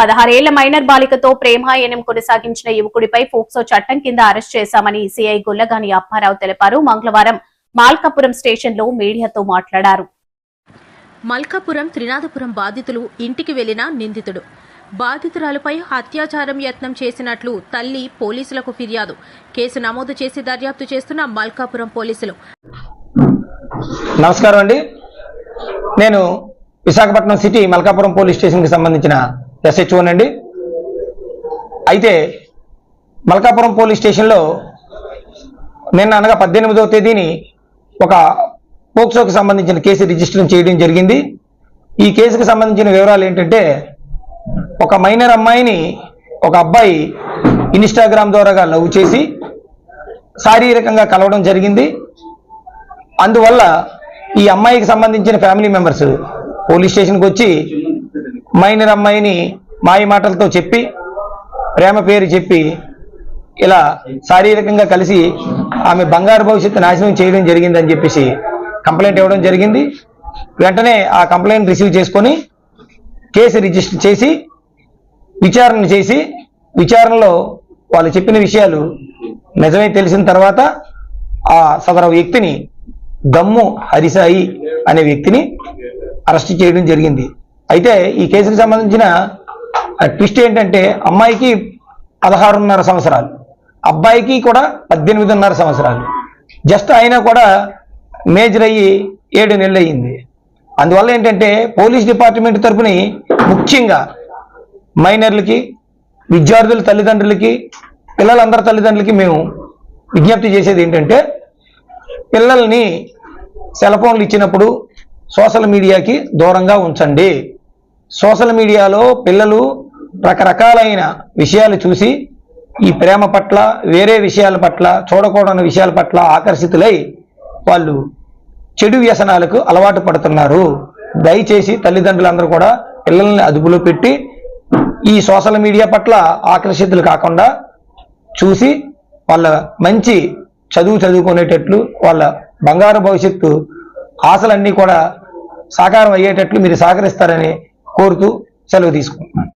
16 ఏళ్ల minor బాలికతో ప్రేమాయణం కొనసాగించిన యువకుడిపై POCSO చట్టం కింద అరెస్ట్ చేశామని సీఐ గుల్లగాని అప్పారావు తెలిపారు. మంగళవారం మల్కాపురం స్టేషన్లో మీడియాతో మాట్లాడారు. మల్కాపురం త్రినాథపురం బాధితులు ఇంటికి వెళ్లిన నిందితుడు బాధితురాలుపై అత్యాచారం యత్నం చేసినట్లు తల్లి పోలీసులకు ఫిర్యాదు. కేసు నమోదు చేసి దర్యాప్తు చేస్తున్న మల్కాపురం పోలీసులు. నమస్కారం అండి. నేను విశాఖపట్నం సిటీ మల్కాపురం పోలీస్ స్టేషన్కి సంబంధించిన SHO అండి. అయితే మల్కాపురం పోలీస్ స్టేషన్లో నిన్న అనగా 18వ తేదీని ఒక పోక్సోకి సంబంధించిన కేసు రిజిస్టర్ చేయడం జరిగింది. ఈ కేసుకు సంబంధించిన వివరాలు ఏంటంటే, ఒక మైనర్ అమ్మాయిని ఒక అబ్బాయి ఇన్స్టాగ్రామ్ ద్వారా లవ్ చేసి శారీరకంగా కలవడం జరిగింది. అందువల్ల ఈ అమ్మాయికి సంబంధించిన ఫ్యామిలీ మెంబర్స్ పోలీస్ స్టేషన్కి వచ్చి మైనర్ అమ్మాయిని మాయ మాటలతో చెప్పి ప్రేమ పేరు చెప్పి ఇలా శారీరకంగా కలిసి ఆమె బంగారు భవిష్యత్తు నాశనం చేయడం జరిగిందని చెప్పేసి కంప్లైంట్ ఇవ్వడం జరిగింది. వెంటనే ఆ కంప్లైంట్ రిసీవ్ చేసుకొని కేసు రిజిస్టర్ చేసి విచారణ చేసి విచారణలో వాళ్ళు చెప్పిన విషయాలు నిజమే తెలిసిన తర్వాత ఆ సదరు వ్యక్తిని దమ్ము హరిసాయి అనే వ్యక్తిని అరెస్ట్ చేయడం జరిగింది. అయితే ఈ కేసుకు సంబంధించిన ట్విస్ట్ ఏంటంటే, అమ్మాయికి 16.5 సంవత్సరాలు, అబ్బాయికి కూడా 18.5 సంవత్సరాలు. జస్ట్ అయినా కూడా మేజర్ అయ్యి 7 నెలలు అయ్యింది. అందువల్ల ఏంటంటే పోలీస్ డిపార్ట్మెంట్ తరఫుని ముఖ్యంగా మైనర్లకి, విద్యార్థుల తల్లిదండ్రులకి, పిల్లలందరి తల్లిదండ్రులకి మేము విజ్ఞప్తి చేసేది ఏంటంటే, పిల్లల్ని సెల్ ఫోన్లు ఇచ్చినప్పుడు సోషల్ మీడియాకి దూరంగా ఉంచండి. సోషల్ మీడియాలో పిల్లలు రకరకాలైన విషయాలు చూసి ఈ ప్రేమ పట్ల, వేరే విషయాల పట్ల, చూడకూడని విషయాల పట్ల ఆకర్షితులై వాళ్ళు చెడు వ్యసనాలకు అలవాటు పడుతున్నారు. దయచేసి తల్లిదండ్రులందరూ కూడా పిల్లల్ని అదుపులో పెట్టి ఈ సోషల్ మీడియా పట్ల ఆకర్షితులు కాకుండా చూసి వాళ్ళ మంచి చదువుకునేటట్లు, వాళ్ళ బంగారు భవిష్యత్తు ఆశలన్నీ కూడా సాకారం అయ్యేటట్లు మీరు సహకరిస్తారని కోరుతూ సెలవు తీసుకుంటున్నాను.